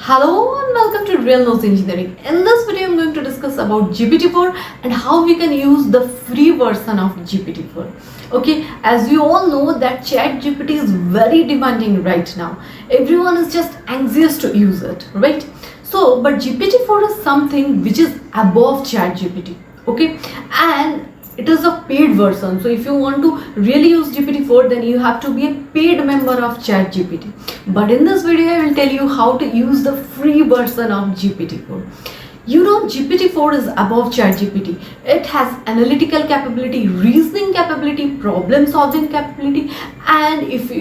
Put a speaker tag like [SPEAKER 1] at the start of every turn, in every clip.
[SPEAKER 1] Hello and welcome to Real Notes Engineering. In this video, I'm going to discuss about GPT-4 and how we can use the free version of GPT-4. Okay, as we all know that ChatGPT is very demanding right now. Everyone is just anxious to use it, right? So, but GPT-4 is something which is above ChatGPT. Okay, and it is a paid version. So if you want to really use GPT-4, then you have to be a paid member of ChatGPT. But in this video, I will tell you how to use the free version of GPT-4. You know, GPT-4 is above ChatGPT. It has analytical capability, reasoning capability, problem solving capability, and if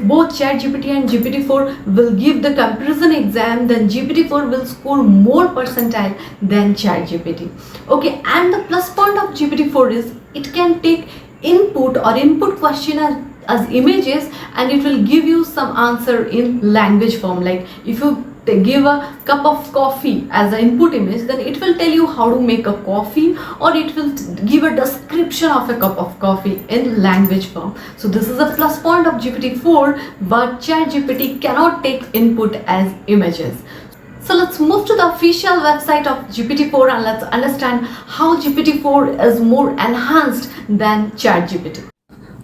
[SPEAKER 1] both ChatGPT and GPT-4 will give the comparison exam, then GPT-4 will score more percentile than ChatGPT. Okay, and the plus point of GPT-4 is it can take input question as images, and it will give you some answer in language form. Like if you give a cup of coffee as an input image, then it will tell you how to make a coffee, or it will give a description of a cup of coffee in language form. So this is a plus point of GPT-4, but ChatGPT cannot take input as images. So let's move to the official website of GPT-4 and let's understand how GPT-4 is more enhanced than ChatGPT.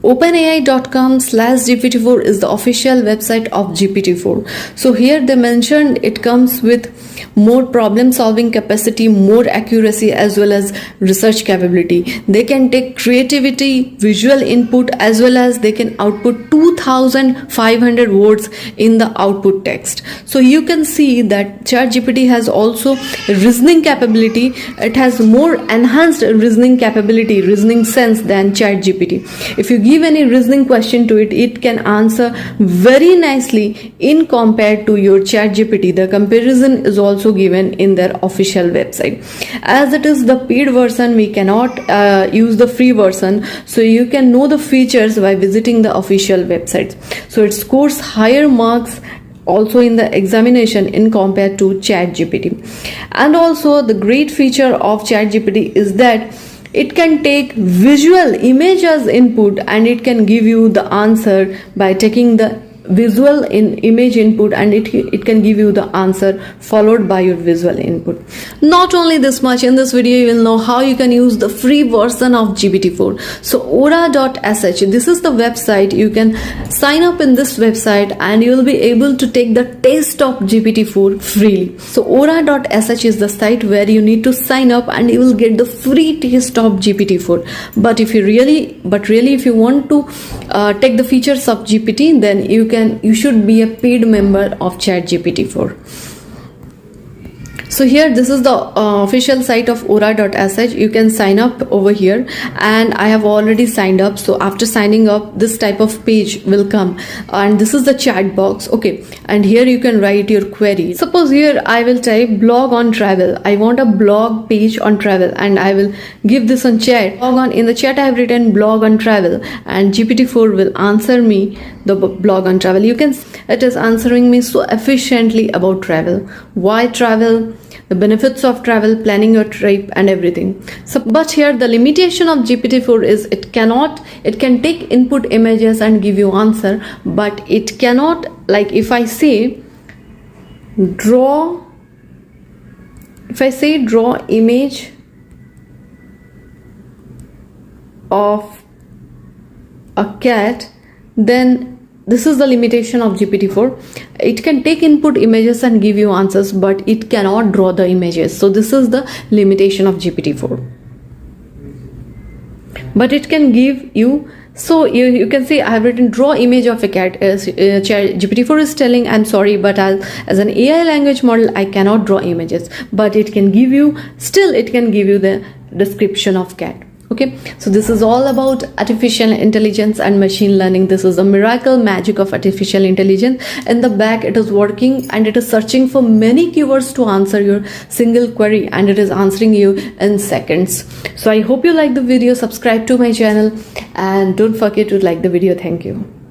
[SPEAKER 1] OpenAI.com/GPT-4 is the official website of GPT-4. So here they mentioned it comes with more problem solving capacity, more accuracy, as well as research capability. They can take creativity, visual input, as well as they can output 2500 words in the output text. So you can see that ChatGPT has also reasoning capability. It has more enhanced reasoning capability, reasoning sense than ChatGPT. If you give any reasoning question to it, it can answer very nicely in compared to your ChatGPT. The comparison is also given in their official website. As it is the paid version, we cannot use the free version, so you can know the features by visiting the official website. So it scores higher marks also in the examination in compared to ChatGPT. And also the great feature of ChatGPT is that it can take visual image as input, and it can give you the answer by taking the visual image input, and it can give you the answer followed by your visual input. Not only this much, in this video you will know how you can use the free version of GPT-4. So aura.sh, this is the website. You can sign up in this website and you will be able to take the test of GPT-4 freely. So aura.sh is the site where you need to sign up and you will get the free test of GPT-4. But if you really if you want to take the features of GPT, then you should be a paid member of ChatGPT-4. So here, this is the official site of aura.sh. You can sign up over here, and I have already signed up. So after signing up, this type of page will come, and this is the chat box. Okay, and here you can write your query. Suppose here I will type blog on travel. I want a blog page on travel, and I will give this on chat. In the chat I have written blog on travel, and GPT-4 will answer me the blog on travel. It is answering me so efficiently about travel, why travel, the benefits of travel, planning your trip, and everything. So but here the limitation of GPT-4 is it can take input images and give you answer, but it cannot, like if I say draw image of a cat, then this is the limitation of GPT-4. It can take input images and give you answers, but it cannot draw the images. So this is the limitation of GPT-4. But it can give you, so you can see I have written draw image of a cat. GPT-4 is telling, I'm sorry, but as an AI language model, I cannot draw images. But it can give you the description of cat. Okay, so this is all about artificial intelligence and machine learning. This is the miracle magic of artificial intelligence. In the back, it is working and it is searching for many keywords to answer your single query, and it is answering you in seconds. So I hope you like the video. Subscribe to my channel and don't forget to like the video. Thank you.